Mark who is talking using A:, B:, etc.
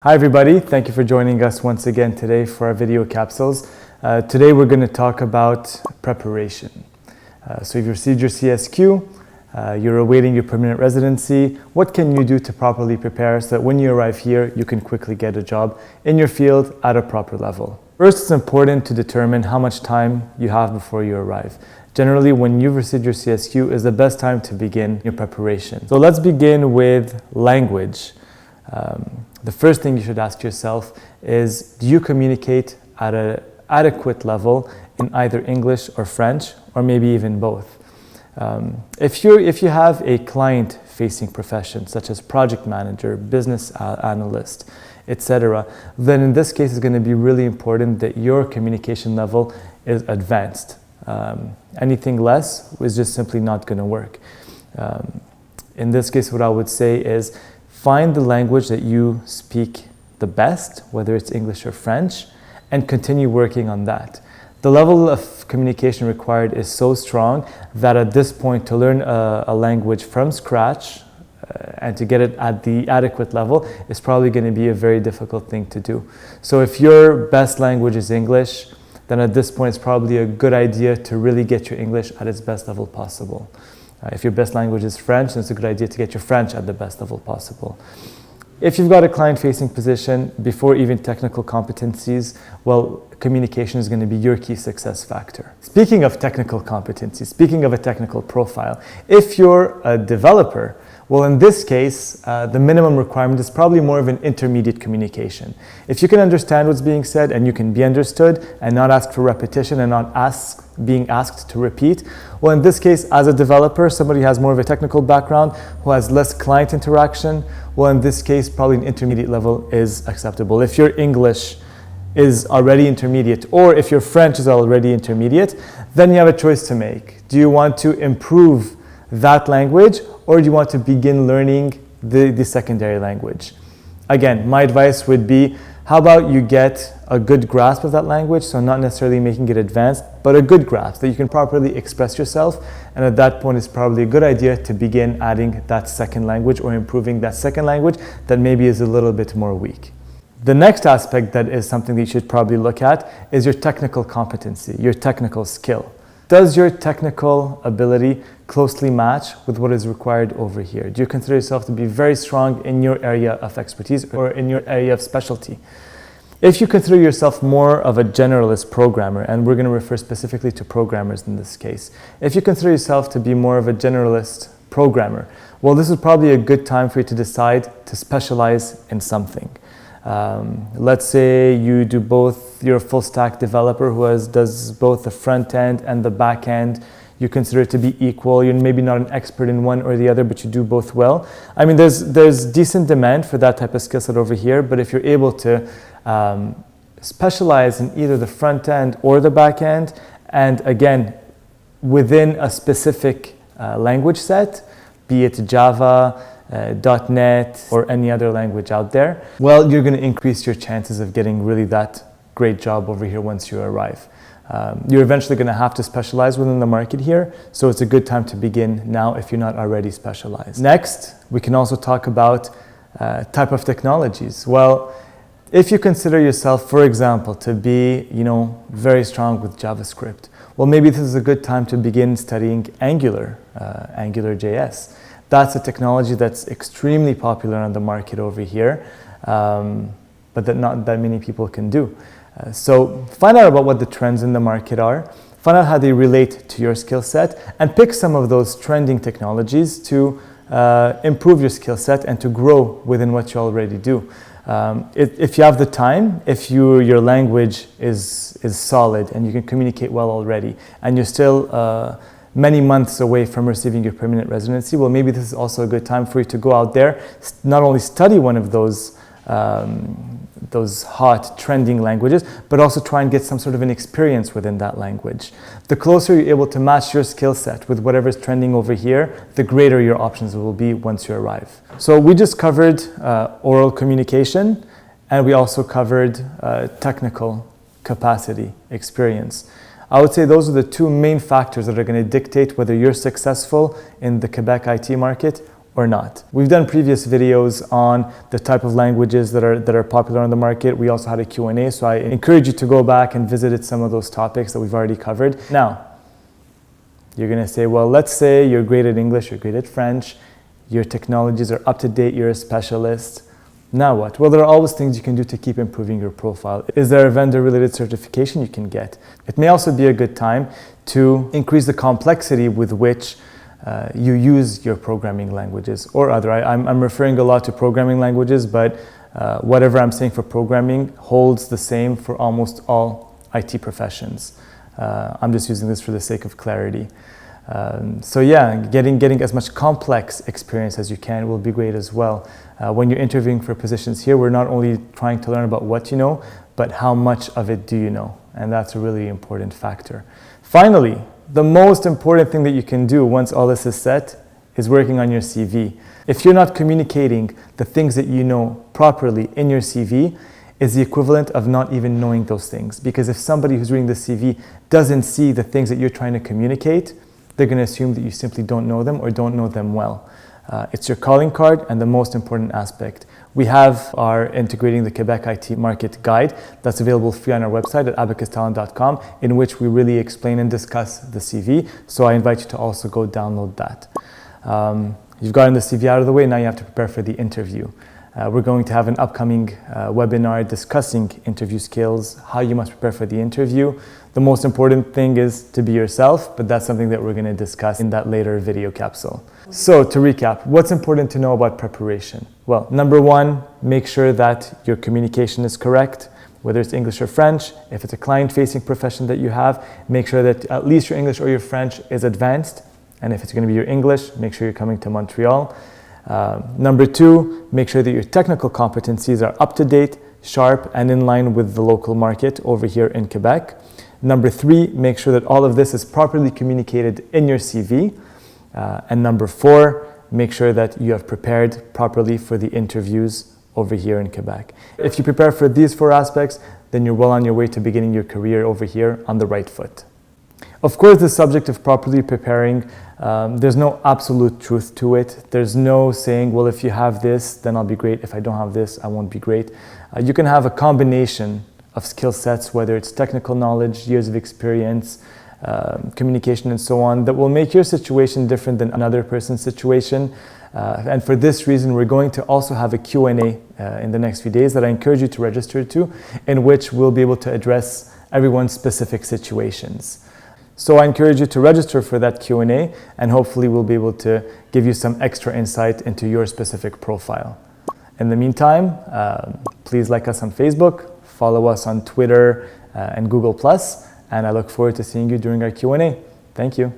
A: Hi everybody, thank you for joining us once again today for our video capsules. Today we're going to talk about preparation. So if you've received your CSQ, you're awaiting your permanent residency, what can you do to properly prepare so that when you arrive here, you can quickly get a job in your field at a proper level? First, it's important to determine how much time you have before you arrive. Generally, when you've received your CSQ is the best time to begin your preparation. So let's begin with language. The first thing you should ask yourself is, do you communicate at an adequate level in either English or French, or maybe even both? If you have a client-facing profession, such as project manager, business analyst, etc., then in this case it's going to be really important that your communication level is advanced. Anything less is just simply not going to work. In this case, what I would say is, find the language that you speak the best, whether it's English or French, and continue working on that. The level of communication required is so strong that at this point, to learn a language from scratch and to get it at the adequate level is probably going to be a very difficult thing to do. So if your best language is English, then at this point it's probably a good idea to really get your English at its best level possible. If your best language is French, then it's a good idea to get your French at the best level possible. If you've got a client-facing position, before even technical competencies, well, communication is going to be your key success factor. Speaking of technical competencies, speaking of a technical profile, if you're a developer, well, in this case, the minimum requirement is probably more of an intermediate communication. If you can understand what's being said and you can be understood and not ask for repetition and not being asked to repeat, well, in this case, as a developer, somebody who has more of a technical background, who has less client interaction, well, in this case, probably an intermediate level is acceptable. If your English is already intermediate, or if your French is already intermediate, then you have a choice to make. Do you want to improve that language, or do you want to begin learning the secondary language? Again, my advice would be, how about you get a good grasp of that language, so not necessarily making it advanced, but a good grasp that you can properly express yourself, and at that point it's probably a good idea to begin adding that second language or improving that second language that maybe is a little bit more weak. The next aspect that is something that you should probably look at is your technical competency, your technical skill. Does your technical ability closely match with what is required over here? Do you consider yourself to be very strong in your area of expertise or in your area of specialty? If you consider yourself more of a generalist programmer, and we're going to refer specifically to programmers in this case, if you consider yourself to be more of a generalist programmer, well, this is probably a good time for you to decide to specialize in something. Let's say you do both, you're a full stack developer who does both the front end and the back end. You consider it to be equal. You're maybe not an expert in one or the other, but you do both well. I mean, there's decent demand for that type of skill set over here, but if you're able to specialize in either the front end or the back end, and again, within a specific language set, be it Java, .NET, or any other language out there, well, you're going to increase your chances of getting really that great job over here once you arrive. You're eventually going to have to specialize within the market here, so it's a good time to begin now if you're not already specialized. Next, we can also talk about type of technologies. Well, if you consider yourself, for example, to be, very strong with JavaScript, well, maybe this is a good time to begin studying Angular, AngularJS. That's a technology that's extremely popular on the market over here, but that not that many people can do. So find out about what the trends in the market are, find out how they relate to your skill set, and pick some of those trending technologies to improve your skill set and to grow within what you already do. If you have the time, if your language is solid and you can communicate well already, and you're still many months away from receiving your permanent residency, well, maybe this is also a good time for you to go out there, not only study one of those hot trending languages, but also try and get some sort of an experience within that language. The closer you're able to match your skill set with whatever's trending over here, the greater your options will be once you arrive. So we just covered oral communication, and we also covered technical capacity, experience. I would say those are the two main factors that are going to dictate whether you're successful in the Quebec IT market or not. We've done previous videos on the type of languages that are popular on the market. We also had a Q&A, so I encourage you to go back and visit some of those topics that we've already covered. Now, you're going to say, well, let's say you're great at English, you're great at French, your technologies are up to date, you're a specialist. Now what? Well, there are always things you can do to keep improving your profile. Is there a vendor-related certification you can get? It may also be a good time to increase the complexity with which you use your programming languages or other. I'm referring a lot to programming languages, but whatever I'm saying for programming holds the same for almost all IT professions. I'm just using this for the sake of clarity. So yeah, getting as much complex experience as you can will be great as well. When you're interviewing for positions here, we're not only trying to learn about what you know, but how much of it do you know? And that's a really important factor. Finally, the most important thing that you can do once all this is set is working on your CV. If you're not communicating the things that you know properly in your CV, is the equivalent of not even knowing those things. Because if somebody who's reading the CV doesn't see the things that you're trying to communicate, they're going to assume that you simply don't know them or don't know them well. It's your calling card and the most important aspect. We have our Integrating the Quebec IT Market Guide that's available free on our website at abacustalent.com, in which we really explain and discuss the CV. So I invite you to also go download that. You've gotten the CV out of the way, now you have to prepare for the interview. We're going to have an upcoming webinar discussing interview skills, how you must prepare for the interview. The most important thing is to be yourself, but that's something that we're going to discuss in that later video capsule. So to recap, what's important to know about preparation? Well, number one, make sure that your communication is correct, whether it's English or French. If it's a client-facing profession that you have, make sure that at least your English or your French is advanced. And if it's going to be your English, make sure you're coming to Montreal. Number two, make sure that your technical competencies are up to date, sharp, and in line with the local market over here in Quebec. Number three, make sure that all of this is properly communicated in your CV. And number four, make sure that you have prepared properly for the interviews over here in Quebec. If you prepare for these four aspects, then you're well on your way to beginning your career over here on the right foot. Of course, the subject of properly preparing, there's no absolute truth to it. There's no saying, well, if you have this, then I'll be great. If I don't have this, I won't be great. You can have a combination of skill sets, whether it's technical knowledge, years of experience, communication, and so on, that will make your situation different than another person's situation. And for this reason, we're going to also have a Q&A in the next few days that I encourage you to register to, in which we'll be able to address everyone's specific situations. So I encourage you to register for that Q&A, and hopefully we'll be able to give you some extra insight into your specific profile. In the meantime, please like us on Facebook, follow us on Twitter and Google+, and I look forward to seeing you during our Q&A. Thank you.